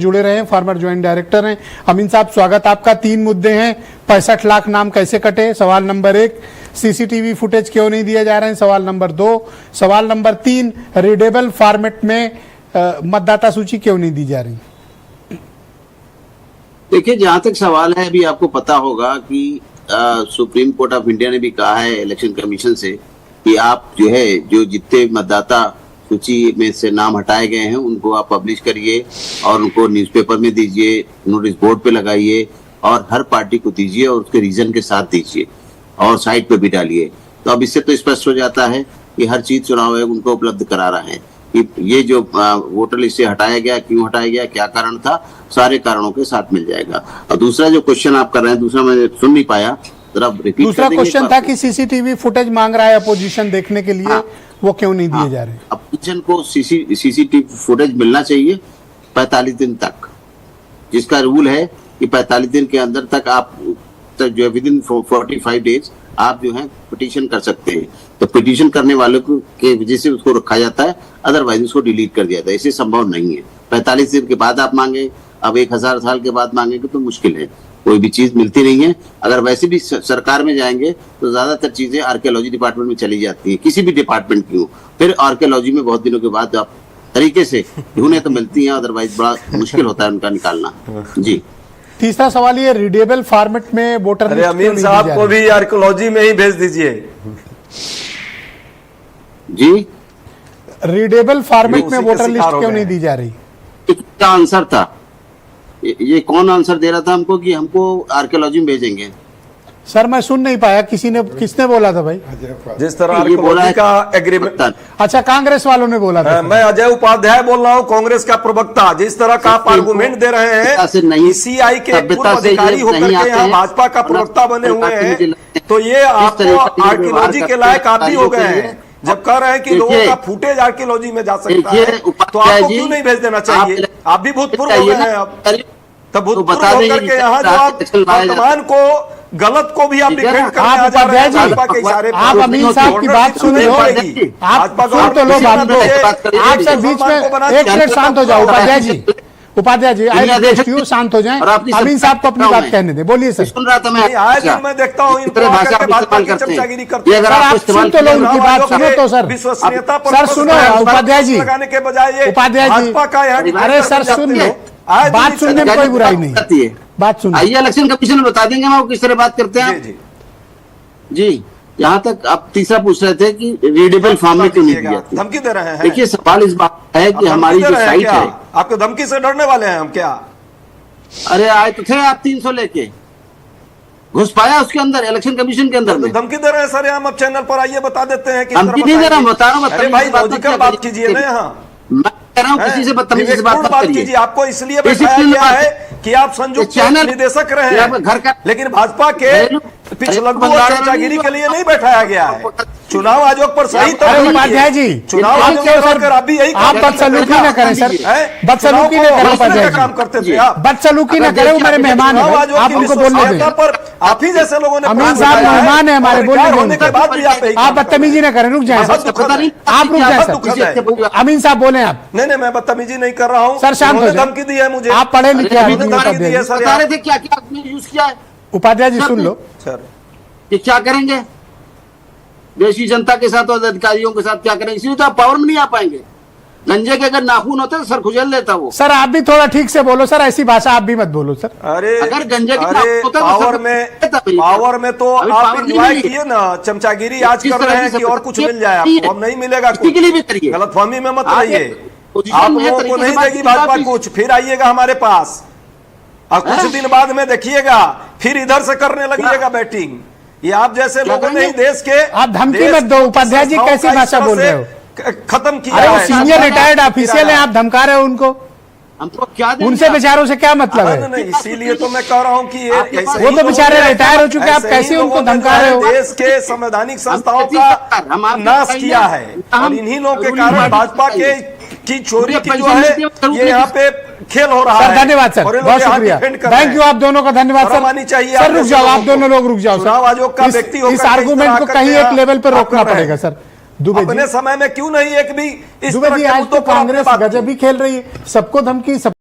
जुड़े रहे हैं, फार्मर ज्वाइंट डायरेक्टर हैं। अमीन साहब, स्वागत आपका। 3 मुद्दे हैं। 65 लाख नाम कैसे कटे, सवाल नंबर 1। सीसीटीवी फुटेज क्यों नहीं दिए जा रहे हैं, सवाल नंबर 2। सवाल नंबर 3, रीडेबल फॉर्मेट में मतदाता सूची क्यों नहीं दी जा रही। देखिए, जहां तक सवाल है, अभी आपको पता होगा कि सुप्रीम कोर्ट ऑफ इंडिया ने भी कहा है इलेक्शन कमीशन से कि आप जो जितने मतदाता सूची में से नाम हटाए गए हैं उनको आप पब्लिश करिए और उनको न्यूज़पेपर में दीजिए, नोटिस बोर्ड पे लगाइए और हर पार्टी को दीजिए और उसके रीजन के साथ दीजिए और साइट पे भी डालिए। तो अब इससे तो स्पष्ट हो जाता है कि हर चीज चुनाव आयोग उनको उपलब्ध करा रहा है कि ये जो वोटर लिस्ट से हटाया गया, क्यों हटाया गया, क्या कारण था, सारे कारणों के साथ मिल जाएगा। और दूसरा जो क्वेश्चन आप कर रहे हैं, दूसरा मैं सुन नहीं पाया, दूसरा क्वेश्चन था कि सीसीटीवी फुटेज मांग रहा है अपोजिशन देखने के लिए, वो क्यों नहीं दिए जा रहे। अपोजिशन को सीसीटीवी फुटेज मिलना चाहिए 45 दिन तक, जिसका रूल है कि 45 दिन के अंदर तक आप जो है विद इन 45 डेज आप जो है पिटीशन कर सकते हैं। तो पिटीशन करने वालों को के वजह से उसको रखा जाता है, अदरवाइज उसको डिलीट कर दिया जाता है। इसे संभव नहीं है 45 दिन के बाद आप मांगे, अब 1000 साल के बाद मांगेंगे तो मुश्किल है, कोई भी चीज मिलती नहीं है। अगर वैसे भी सरकार में जाएंगे तो ज्यादातर चीजें आर्कियोलॉजी डिपार्टमेंट में चली जाती है, किसी भी डिपार्टमेंट की हो। फिर आर्कियोलॉजी में बहुत दिनों के बाद आप तरीके से ढूंढे तो मिलती हैं, अदरवाइज बड़ा मुश्किल होता है उनका निकालना। जी, तीसरा सवाल ये, रीडेबल फॉर्मेट में वोटर लिस्ट अमीन साहब को भी आर्कियोलॉजी में ही भेज दीजिए। जी, रीडेबल फॉर्मेट में वोटर लिस्ट क्यों नहीं दी जा रही। क्या आंसर था ये कौन आंसर दे रहा था हमको कि हमको आर्कियोलॉजी में भेजेंगे। सर मैं सुन नहीं पाया, किसने बोला था भाई। जिस तरह आर्कियोलॉजी का एग्रीमेंट, अच्छा कांग्रेस वालों ने बोला था। मैं अजय उपाध्याय बोल रहा हूँ, कांग्रेस का प्रवक्ता। जिस तरह का आप आर्गुमेंट दे रहे हैं, सीआई के पूर्व अधिकारी होकर के यहाँ भाजपा का प्रवक्ता बने हुए हैं, तो ये आप आर्कियोलॉजी के लायक आप भी हो गए हैं जब कह रहे हैं कि लोगों का फुटेज आर्कियोलॉजी में जा सकता है। तो आपको क्यों नहीं भेज देना चाहिए, आप भी भूतपूर्व हो गए हैं। अब तब भूतपूर्व होकर के यहाँ जो आप वर्तमान को गलत को भी आप डिफेंड करने आ जा रहे हैं भाजपा के इशारे पर। आप अमीन साहब की बात सुन लो, आप सुन तो लो बात को। आप सब बीच में एक मिनट शांत हो जाओ। उपाध्याय जी, क्यों शांत हो जाएं। अमीन साहब को अपनी बात कहने दें, बोलिए सर। सुन रहा था मैं, आज मैं देखता हूँ चमचागिरी करते हैं। आप सुन तो लो उनकी बात, सुनो तो सर। विश्वसनीयता पर सर सुनो उपाध्याय जी, लगाने के बजाय उपाध्याय जी, भाजपा का अरे सर सुन लो, बात सुनने में कोई बुराई नहीं है, बात सुन। आइए इलेक्शन कमीशन में बता देंगे हम किस तरह बात करते हैं। जी, यहाँ तक आप तीसरा पूछ रहे थे कि रीडेबल फॉर्म में क्यों नहीं दिया, धमकी दे रहे हैं। देखिए, सवाल इस बात है कि हमारी जो साइट है, आपको धमकी से डरने वाले हैं हम क्या। अरे आए तो थे आप 300 लेके, घुस पाया उसके अंदर, इलेक्शन कमीशन के अंदर में। धमकी दे रहे हैं सर, हम अब चैनल पर आइए बता देते हैं कि धमकी नहीं दे रहा हूँ, बता रहा हूँ। अरे भाई लॉजिकल बात कीजिए ना, यहाँ मैं कह रहा हूँ किसी से बदतमीजी से बात कीजिए। आपको इसलिए बैठाया गया है कि आप संयुक्त निदेशक रहे हैं घर का, लेकिन भाजपा के पिछलग्गू और चमचागिरी के लिए नहीं बैठाया गया है। चुनाव आयोग पर सही उपाध्याय जी, चुनाव आयोग पर आप भी यही आप बदसलूकी न करें सर, बदसलूकी न करें उपाध्याय जी, काम करते थे आप, बदसलूकी न करें, वो मेरे मेहमान है, आप हमको बोलने दें। पर आप ही जैसे लोगों ने, अमीन साहब मेहमान है हमारे, बोलने के बाद भी आप बदतमीजी न करें, रुक जाए आप रुक जाए सर। अमीन साहब बोले आप। नहीं मैं बदतमीजी नहीं कर रहा हूँ सर, शांत हो धमकी दी है मुझे, आप पढ़े लिखे हैं। उपाध्याय जी सुन लो सर, ये क्या करेंगे देश की जनता के साथ और अधिकारियों के साथ, क्या करेंगे, इसलिए तो आप पावर में नहीं आ पाएंगे। गंजे के अगर नाखून होते तो सर खुजल लेता वो। सर आप भी थोड़ा ठीक से बोलो सर, ऐसी भाषा आप भी मत बोलो सर। अरे अगर गंजे के नाखून होता पावर में तो आप एंजॉय किए ना, चमचागिरी आज कर रहे हैं कि और कुछ मिल जाए आपको, अब नहीं मिलेगा कुछ। गलतफहमी में मत रहिए, आप लोगों को नहीं देगी भाजपा कुछ, फिर आइएगा हमारे पास और कुछ दिन बाद में देखिएगा फिर इधर से करने लगिएगा बैटिंग। ये आप जैसे लोगों ने ही देश के, आप धमकी मत दो उपाध्याय जी, कैसी भाषा बोल रहे हो, खत्म किया। अरे वो सीनियर रिटायर्ड ऑफिशियल है, आप धमका रहे हो उनको, हमको क्या उनसे बेचारों से क्या मतलब है। नहीं, इसीलिए तो मैं कह रहा हूँ कि वो तो बेचारे रिटायर हो चुके, आप कैसे उनको धमका रहे हो। देश के संवैधानिक संस्थाओं का नाश किया है और इन्हीं लोगों के कारण भाजपा की चोरी की जो है ये यहाँ पे खेल हो रहा है। धन्यवाद सर, बहुत शुक्रिया, थैंक यू आप दोनों का, धन्यवाद सर। सर रुक जाओ, आप दोनों लोग रुक जाओ सर, इस आर्गूमेंट को कहीं एक लेवल पर रोकना पड़ेगा सर। अपने समय में क्यों नहीं एक भी इस दुबे जी, आज तो कांग्रेस गजब भी खेल रही है, सबको धमकी, सब